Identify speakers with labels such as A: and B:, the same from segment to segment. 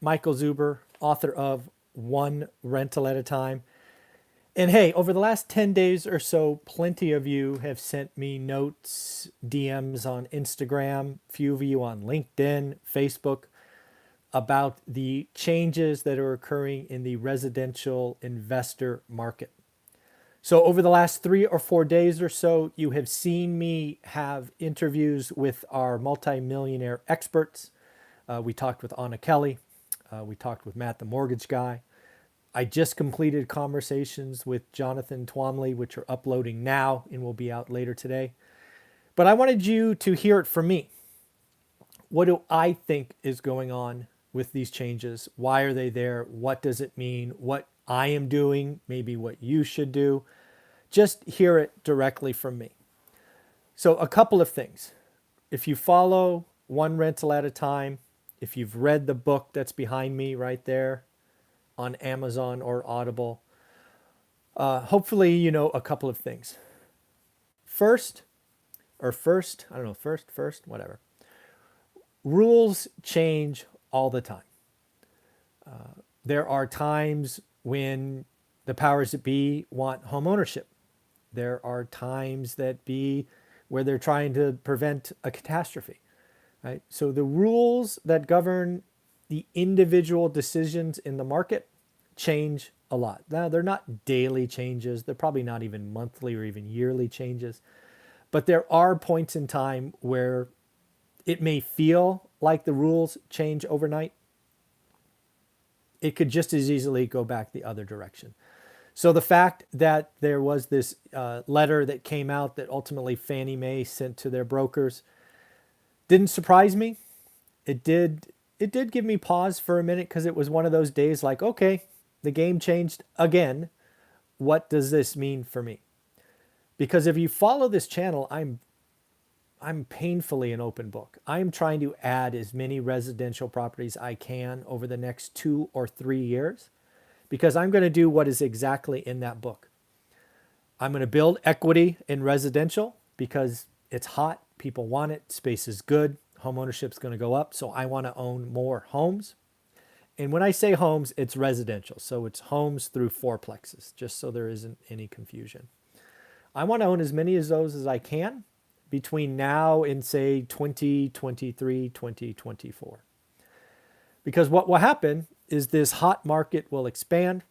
A: Michael Zuber, author of One Rental at a Time. And hey, over the last 10 days or so, plenty of you have sent me notes, DMs on Instagram, few of you on LinkedIn, Facebook, about the changes that are occurring in the residential investor market. So over the last 3 or 4 days or so, you have seen me have interviews with our multimillionaire experts. We talked with Anna Kelly. We talked with Matt, the mortgage guy. I just completed conversations with Jonathan Twomley, which are uploading now and will be out later today. But I wanted you to hear it from me. What do I think is going on with these changes? Why are they there? What does it mean? What I am doing, maybe what you should do. Just hear it directly from me. So a couple of things. If you follow One Rental at a Time, if you've read the book that's behind me right there on Amazon or Audible, hopefully you know a couple of things. First, whatever. Rules change all the time. There are times when the powers that be want home ownership. There are times that be where they're trying to prevent a catastrophe, right? So the rules that govern the individual decisions in the market change a lot. Now, they're not daily changes. They're probably not even monthly or even yearly changes. But there are points in time where it may feel like the rules change overnight. It could just as easily go back the other direction. So the fact that there was this letter that came out that ultimately Fannie Mae sent to their brokers didn't surprise me. It did give me pause for a minute because it was one of those days like, okay, the game changed again. What does this mean for me? Because if you follow this channel, I'm painfully an open book. I'm trying to add as many residential properties I can over the next 2 or 3 years because I'm going to do what is exactly in that book. I'm going to build equity in residential because it's hot, people want it, space is good, home ownership is going to go up, so I want to own more homes. And when I say homes, it's residential, so it's homes through fourplexes, just so there isn't any confusion. I want to own as many of those as I can between now and say 2023, 2024. Because what will happen is this hot market will expand.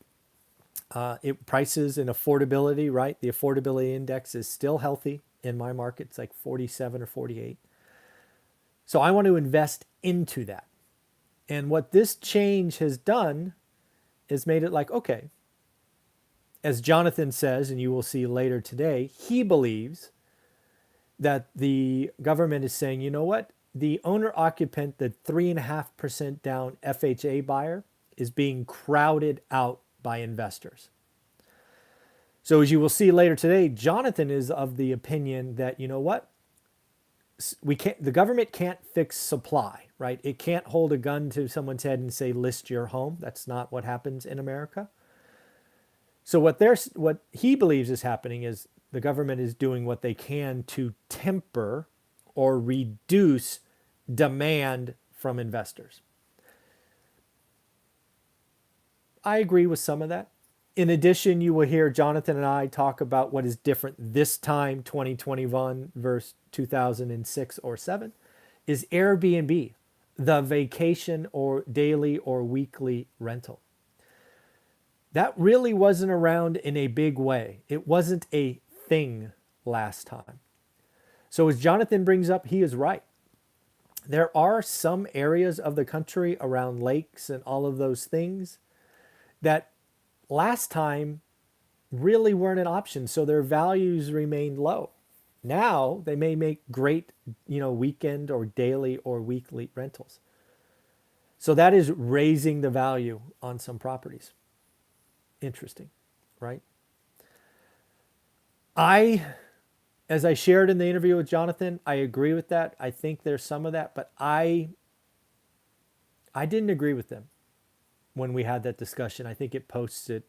A: Prices and affordability, right? The affordability index is still healthy in my market. It's like 47 or 48. So I want to invest into that. And what this change has done is made it like, okay, as Jonathan says, and you will see later today, he believes that the government is saying, you know what? The owner occupant, the 3.5% down FHA buyer is being crowded out by investors. So as you will see later today, Jonathan is of the opinion that, you know what? The government can't fix supply, right? It can't hold a gun to someone's head and say, list your home. That's not what happens in America. So what he believes is happening is the government is doing what they can to temper or reduce demand from investors. I agree with some of that. In addition, you will hear Jonathan and I talk about what is different this time, 2021 versus 2006 or 7, is Airbnb, the vacation or daily or weekly rental. That really wasn't around in a big way. It wasn't a thing last time. So as Jonathan brings up, he is right. There are some areas of the country around lakes and all of those things that last time really weren't an option. So their values remained low. Now they may make great, weekend or daily or weekly rentals. So that is raising the value on some properties. Interesting, right? As I shared in the interview with Jonathan, I agree with that. I think there's some of that, but I didn't agree with them when we had that discussion. I think it posts at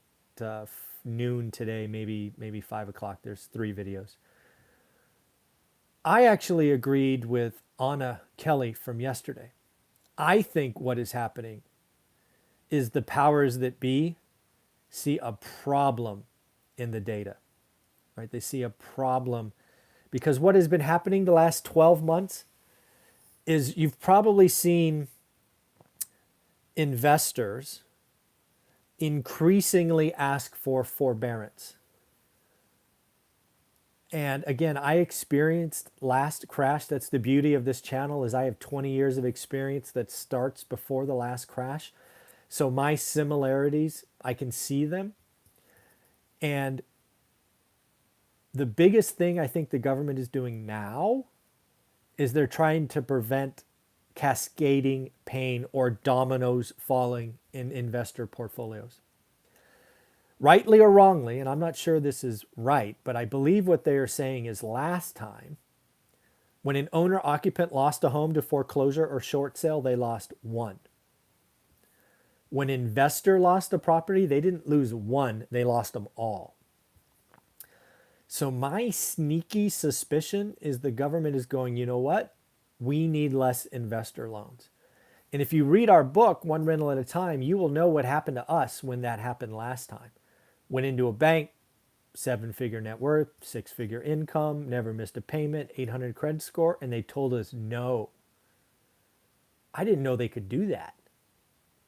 A: noon today, maybe 5 o'clock. There's 3 videos. I actually agreed with Anna Kelly from yesterday. I think what is happening is the powers that be see a problem in the data, right? They see a problem because what has been happening the last 12 months is you've probably seen investors increasingly ask for forbearance. And again, I experienced last crash. That's the beauty of this channel is I have 20 years of experience that starts before the last crash. So my similarities, I can see them. And the biggest thing I think the government is doing now is they're trying to prevent cascading pain or dominoes falling in investor portfolios. Rightly or wrongly, and I'm not sure this is right, but I believe what they are saying is last time, when an owner-occupant lost a home to foreclosure or short sale, they lost one. When an investor lost a property, they didn't lose one, they lost them all. So my sneaky suspicion is the government is going, you know what? We need less investor loans. And if you read our book, One Rental at a Time, you will know what happened to us when that happened last time. Went into a bank, 7-figure net worth, 6-figure income, never missed a payment, 800 credit score, and they told us no. I didn't know they could do that.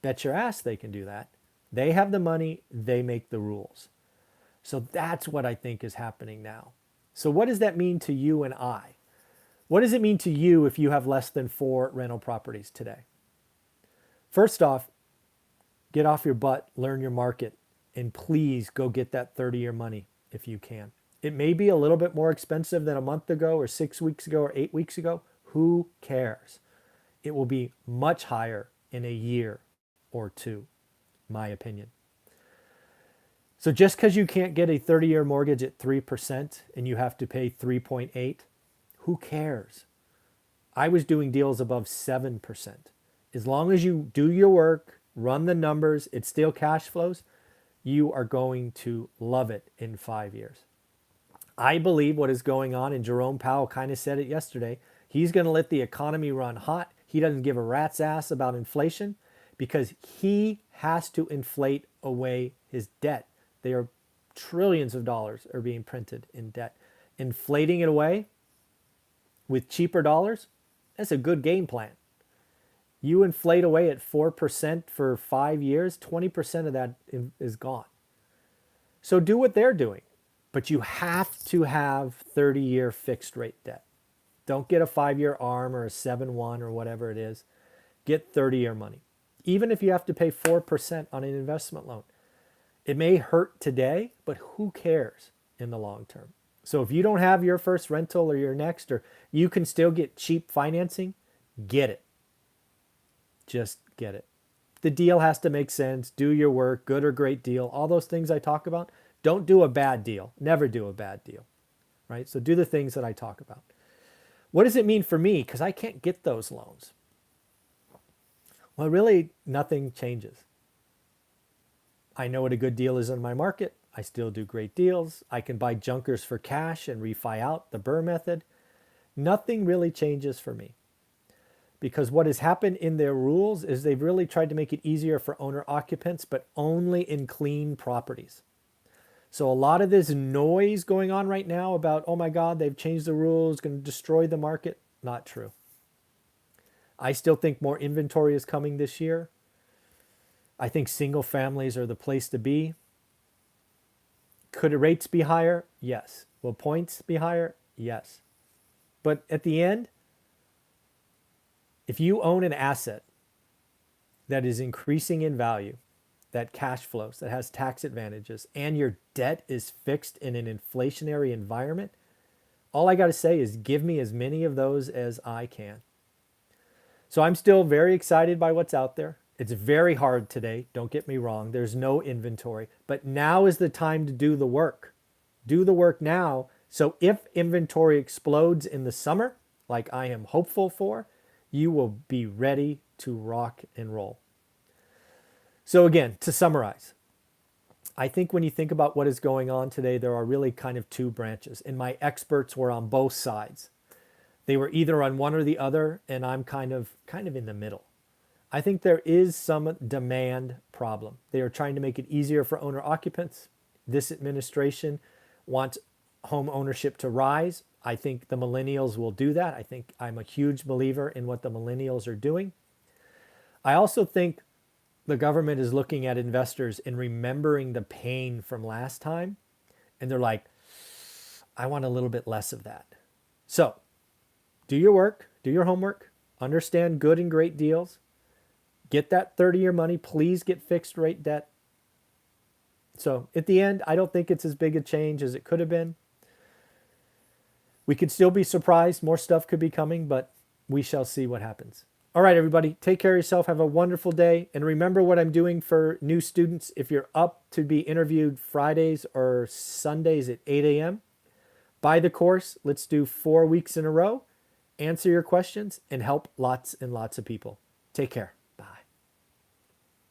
A: Bet your ass they can do that. They have the money, they make the rules. So that's what I think is happening now. So what does that mean to you and I? What does it mean to you if you have less than 4 rental properties today? First off, get off your butt, learn your market, and please go get that 30-year money if you can. It may be a little bit more expensive than a month ago or 6 weeks ago or 8 weeks ago. Who cares? It will be much higher in a year or two, my opinion. So just because you can't get a 30-year mortgage at 3% and you have to pay 3.8, who cares? I was doing deals above 7%. As long as you do your work, run the numbers, it still cash flows, you are going to love it in 5 years. I believe what is going on, and Jerome Powell kind of said it yesterday, he's going to let the economy run hot. He doesn't give a rat's ass about inflation because he has to inflate away his debt. They are trillions of dollars are being printed in debt. Inflating it away with cheaper dollars, that's a good game plan. You inflate away at 4% for 5 years, 20% of that is gone. So do what they're doing, but you have to have 30-year fixed rate debt. Don't get a 5-year ARM or a 7-1 or whatever it is. Get 30-year money. Even if you have to pay 4% on an investment loan. It may hurt today, but who cares in the long term? So if you don't have your first rental or your next, or you can still get cheap financing, get it. Just get it. The deal has to make sense. Do your work, good or great deal. All those things I talk about. Don't do a bad deal. Never do a bad deal, right? So do the things that I talk about. What does it mean for me? Because I can't get those loans. Well, really, nothing changes. I know what a good deal is in my market. I still do great deals. I can buy junkers for cash and refi out the Burr method. Nothing really changes for me. Because what has happened in their rules is they've really tried to make it easier for owner occupants, but only in clean properties. So a lot of this noise going on right now about, oh my God, they've changed the rules, going to destroy the market. Not true. I still think more inventory is coming this year. I think single families are the place to be. Could rates be higher? Yes. Will points be higher? Yes. But at the end, if you own an asset that is increasing in value, that cash flows, that has tax advantages, and your debt is fixed in an inflationary environment, all I got to say is give me as many of those as I can. So I'm still very excited by what's out there. It's very hard today. Don't get me wrong. There's no inventory. But now is the time to do the work. Do the work now. So if inventory explodes in the summer, like I am hopeful for, you will be ready to rock and roll. So again, to summarize, I think when you think about what is going on today, there are really kind of two branches. And my experts were on both sides. They were either on one or the other, and I'm kind of in the middle. I think there is some demand problem. They are trying to make it easier for owner occupants. This administration wants home ownership to rise. I think the millennials will do that. I think I'm a huge believer in what the millennials are doing. I also think the government is looking at investors and remembering the pain from last time. And they're like, I want a little bit less of that. So do your work, do your homework, understand good and great deals, get that 30-year money, please get fixed rate debt. So at the end, I don't think it's as big a change as it could have been. We could still be surprised. More stuff could be coming, but we shall see what happens. All right, everybody, take care of yourself. Have a wonderful day. And remember what I'm doing for new students. If you're up to be interviewed Fridays or Sundays at 8 a.m., buy the course. Let's do 4 weeks in a row. Answer your questions and help lots and lots of people. Take care.